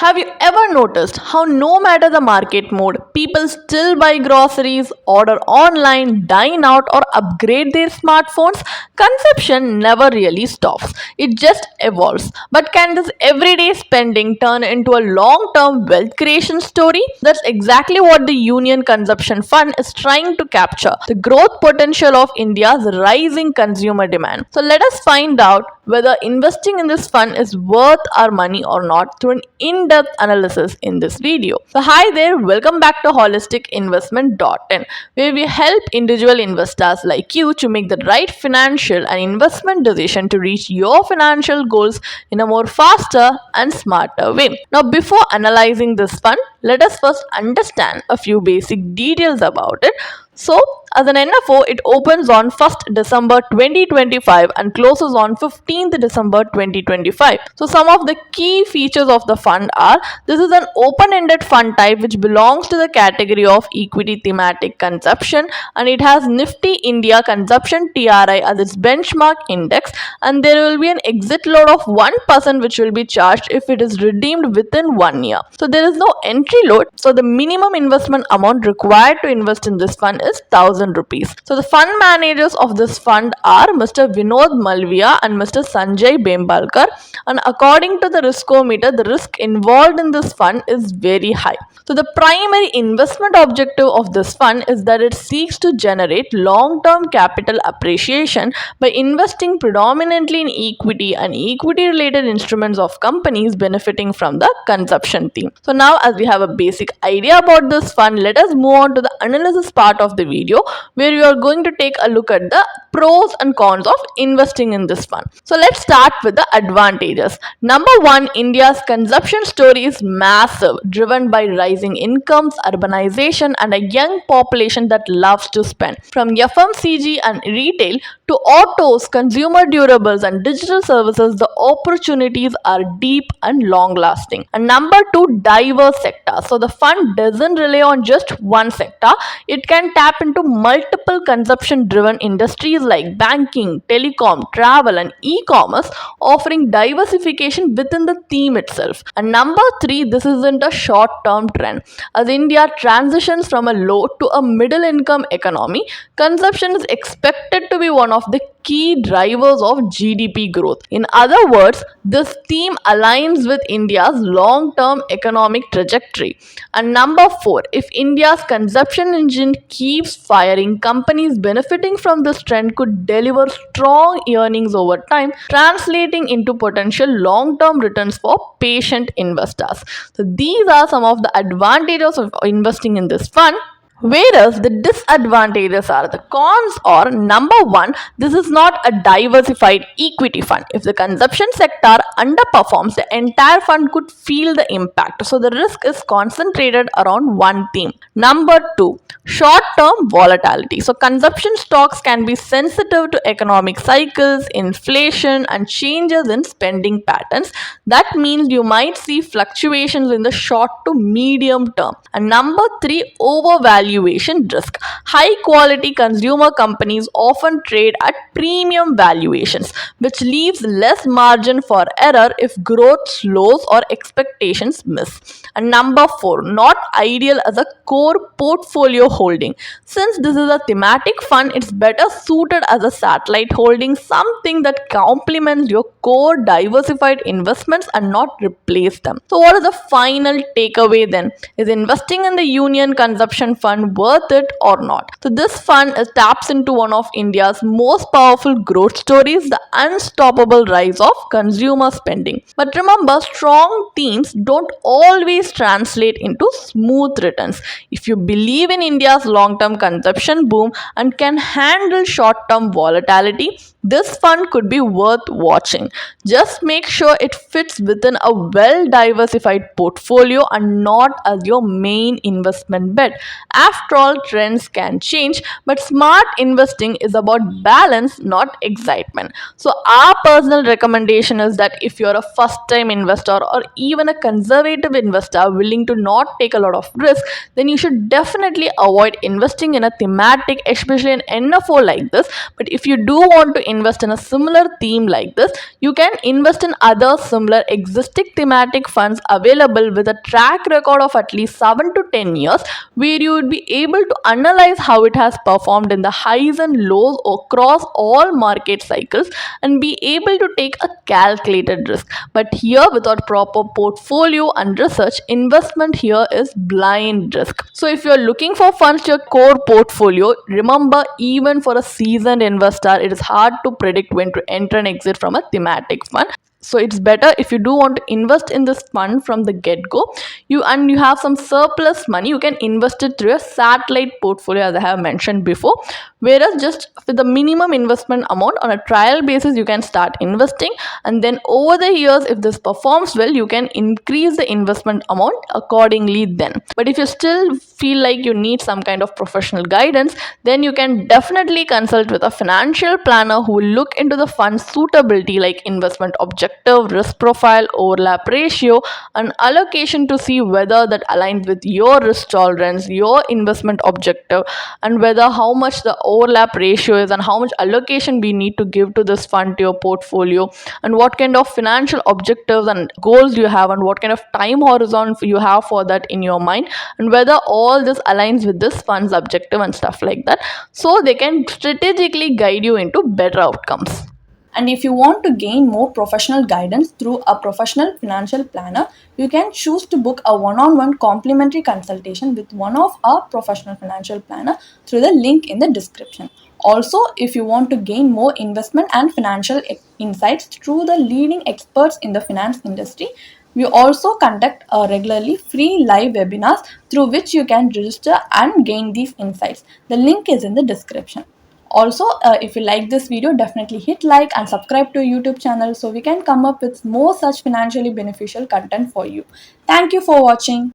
Have you ever noticed how no matter the market mode, people still buy groceries, order online, dine out, or upgrade their smartphones? Consumption never really stops. It just evolves. But can this everyday spending turn into a long-term wealth creation story? That's exactly what the Union Consumption Fund is trying to capture, the growth potential of India's rising consumer demand. So let us find out whether investing in this fund is worth our money or not through an in-depth analysis in this video. So hi there, welcome back to holisticinvestment.in, where we help individual investors like you to make the right financial and investment decision to reach your financial goals in a more faster and smarter way. Now before analyzing this fund, let us first understand a few basic details about it. So, as an NFO, it opens on 1st December 2025 and closes on 15th December 2025. So, some of the key features of the fund are: this is an open-ended fund type which belongs to the category of equity thematic consumption, and it has Nifty India Consumption TRI as its benchmark index, and there will be an exit load of 1% which will be charged if it is redeemed within 1 year. So, there is no entry load. So, the minimum investment amount required to invest in this fund is 1000 rupees. So the fund managers of this fund are Mr. Vinod Malviya and Mr. Sanjay Bembalkar, and according to the riskometer, the risk involved in this fund is very high. So the primary investment objective of this fund is that it seeks to generate long-term capital appreciation by investing predominantly in equity and equity-related instruments of companies benefiting from the consumption theme. So now, as we have a basic idea about this fund, let us move on to the analysis part of the video, where we are going to take a look at the pros and cons of investing in this fund. So let's start with the advantages. Number one, India's consumption story is massive, driven by rising incomes, urbanization, and a young population that loves to spend. From FMCG and retail to autos, consumer durables, and digital services, the opportunities are deep and long lasting. And number two, diverse sectors. So the fund doesn't rely on just one sector. It can tap into multiple consumption driven industries like banking, telecom, travel, and e-commerce, offering diversification within the theme itself. And number three, this isn't a short term trend. As India transitions from a low to a middle income economy, consumption is expected to be one of the key drivers of GDP growth. In other words, this theme aligns with India's long-term economic trajectory. And number four, if India's consumption engine keeps firing, companies benefiting from this trend could deliver strong earnings over time, translating into potential long-term returns for patient investors. So these are some of the advantages of investing in this fund. Whereas the disadvantages are, the cons are: number one, this is not a diversified equity fund. If the consumption sector underperforms, the entire fund could feel the impact. So the risk is concentrated around one theme. Number two, short-term volatility. So consumption stocks can be sensitive to economic cycles, inflation, and changes in spending patterns. That means you might see fluctuations in the short to medium term. And number three, overvaluation risk. High quality consumer companies often trade at premium valuations, which leaves less margin for error if growth slows or expectations miss. And number four, not ideal as a core portfolio holding. Since this is a thematic fund, it's better suited as a satellite holding, something that complements your core diversified investments and not replace them. So what is the final takeaway then? Is investing in the Union Consumption Fund worth it or not? So this fund taps into one of India's most powerful growth stories, the unstoppable rise of consumer spending. But remember, strong themes don't always translate into smooth returns. If you believe in India's long-term consumption boom and can handle short-term volatility, this fund could be worth watching. Just make sure it fits within a well-diversified portfolio and not as your main investment bet. After all, trends can change, but smart investing is about balance, not excitement. So our personal recommendation is that if you're a first-time investor or even a conservative investor willing to not take a lot of risk, then you should definitely avoid investing in a thematic, especially an NFO like this. But if you do want to invest in a similar theme like this, you can invest in other similar existing thematic funds available with a track record of at least 7 to 10 years, where you would be able to analyze how it has performed in the highs and lows across all market cycles and be able to take a calculated risk. But here, without proper portfolio and research, investment here is blind risk. So if you're looking for funds to your core portfolio, remember, even for a seasoned investor, it is hard to predict when to enter and exit from a thematic fund. So it's better, if you do want to invest in this fund from the get-go, you have some surplus money, you can invest it through a satellite portfolio, as I have mentioned before. Whereas just with the minimum investment amount on a trial basis, you can start investing, and then over the years, if this performs well, you can increase the investment amount accordingly then. But if you still feel like you need some kind of professional guidance, then you can definitely consult with a financial planner who will look into the fund suitability, like investment objective, risk profile, overlap ratio, and allocation, to see whether that aligns with your risk tolerance, your investment objective, and whether how much the overlap ratio is and how much allocation we need to give to this fund to your portfolio, and what kind of financial objectives and goals you have, and what kind of time horizon you have for that in your mind, and whether all this aligns with this fund's objective and stuff like that, so they can strategically guide you into better outcomes. And if you want to gain more professional guidance through a professional financial planner, you can choose to book a one-on-one complimentary consultation with one of our professional financial planner through the link in the description. Also, if you want to gain more investment and financial insights through the leading experts in the finance industry, we also conduct regularly free live webinars through which you can register and gain these insights. The link is in the description. Also, if you like this video, definitely hit like and subscribe to YouTube channel so we can come up with more such financially beneficial content for you. Thank you for watching.